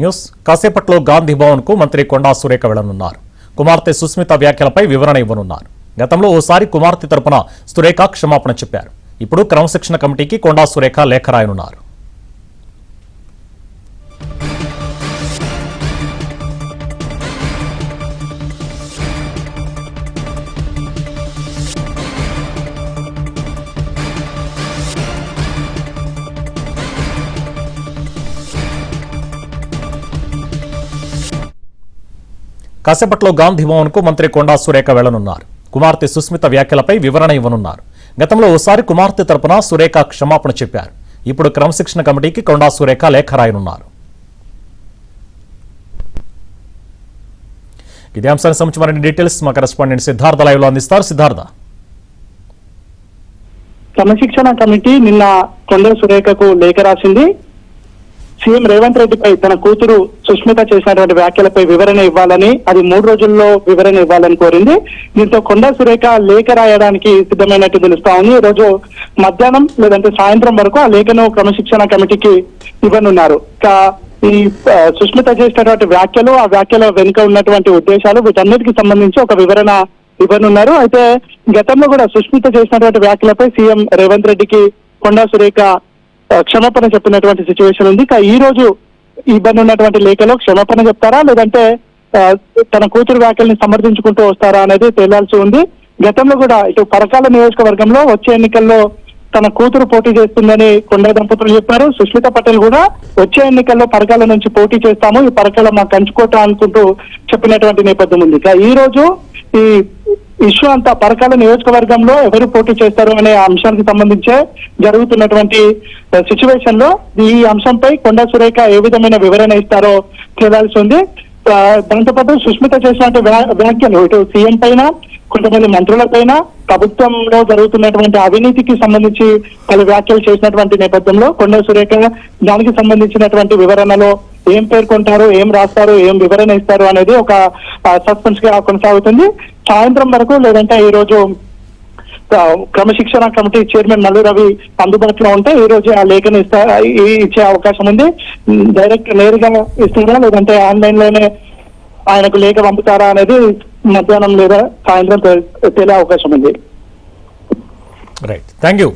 News కాసేపట్లో గాంధీ భవన్ కు మంత్రి కొండా సురేఖ వెళ్లనున్నారు. కుమార్తె సుస్మిత వ్యాఖ్యలపై వివరణ ఇవ్వనున్నారు. గతంలో ఓసారి కుమార్తె తరపున సురేఖ క్షమాపణ చెప్పారు. ఇప్పుడు క్రమశిక్షణ కమిటీకి కొండా సురేఖ లేఖ రాయనున్నారు. కాసేపట్లో గాంధీ భవన్ కు మంత్రి కొండా సురేఖ వెళ్లనున్నారు. కుమార్తె సుస్మిత వ్యాఖ్యలపై వివరణ ఇవ్వనున్నారు. గతంలో ఓసారి కుమార్తె తరపున సురేఖ క్షమాపణ చెప్పారు. ఇప్పుడు క్రమశిక్షణ కమిటీకి కొండా సురేఖ లేఖ రాయనున్నారు. ఇదే అంశానికి సంబంధించి మరిన్ని డీటెయిల్స్ మా కరెస్పాండెంట్ సిద్ధార్థ లైవ్ లో అందిస్తారు. సిద్ధార్థ, క్రమశిక్షణ కమిటీ నిన్న కొండా సురేఖకు లేఖ రాసింది. సీఎం రేవంత్ రెడ్డిపై తన కూతురు సుస్మిత చేసినటువంటి వ్యాఖ్యలపై వివరణ ఇవ్వాలని, అది 3 రోజుల్లో వివరణ ఇవ్వాలని కోరింది. దీంతో కొండా సురేఖ లేఖ రాయడానికి సిద్ధమైనట్టు తెలుస్తా ఉంది. ఈ రోజు మధ్యాహ్నం లేదంటే సాయంత్రం వరకు ఆ లేఖను క్రమశిక్షణ కమిటీకి ఇవ్వనున్నారు. ఈ సుస్మిత చేసినటువంటి వ్యాఖ్యలు, ఆ వ్యాఖ్యల వెనుక ఉన్నటువంటి ఉద్దేశాలు, వీటన్నిటికి సంబంధించి ఒక వివరణ ఇవ్వనున్నారు. అయితే గతంలో కూడా సుస్మిత చేసినటువంటి వ్యాఖ్యలపై సీఎం రేవంత్ రెడ్డికి కొండా సురేఖ క్షమాపణ చెప్పినటువంటి సిచ్యువేషన్ ఉంది. ఈ రోజు ఇవ్వనున్నటువంటి లేఖలో క్షమాపణ చెప్తారా, లేదంటే తన కూతురు వ్యాఖ్యల్ని సమర్థించుకుంటూ వస్తారా అనేది తేలాల్సి ఉంది. గతంలో కూడా ఇటు పరకాల నియోజకవర్గంలో వచ్చే ఎన్నికల్లో తన కూతురు పోటీ చేస్తుందని కొండా దంపతులు చెప్పారు. సుస్మిత పటేల్ కూడా వచ్చే ఎన్నికల్లో పరకాల నుంచి పోటీ చేస్తాము, ఈ పరకాల మా కంచుకోట అనుకుంటూ చెప్పినటువంటి నేపథ్యం ఉంది. ఈ రోజు ఈ ఇష్యూ అంతా పరకాల నియోజకవర్గంలో ఎవరు పోటీ చేస్తారు అనే అంశానికి సంబంధించే జరుగుతున్నటువంటి సిచ్యువేషన్ లో ఈ అంశంపై కొండా సురేఖ ఏ విధమైన వివరణ ఇస్తారో తేలాల్సి ఉంది. దాంతోపాటు సుస్మిత చేసినటువంటి వ్యాఖ్యలు ఇటు సీఎం పైన, కొంతమంది మంత్రుల పైన, ప్రభుత్వంలో జరుగుతున్నటువంటి అవినీతికి సంబంధించి పలు వ్యాఖ్యలు చేసినటువంటి నేపథ్యంలో కొండా సురేఖ దానికి సంబంధించినటువంటి వివరణలో ఏం పేర్కొంటారు, ఏం రాస్తారు, ఏం వివరణ ఇస్తారు అనేది ఒక సస్పెన్స్ గా కొనసాగుతుంది. సాయంత్రం వరకు లేదంటే ఈ రోజు క్రమశిక్షణ కమిటీ చైర్మన్ మల్లు రవి అందుబాటులో ఉంటే ఈ రోజు ఆ లేఖను ఇచ్చే అవకాశం ఉంది. డైరెక్ట్ నేరుగా ఇస్తారా, లేదంటే ఆన్లైన్ లోనే ఆయనకు లేఖ పంపుతారా అనేది మధ్యాహ్నం లేదా సాయంత్రం తేలే అవకాశం ఉంది. Right, thank you.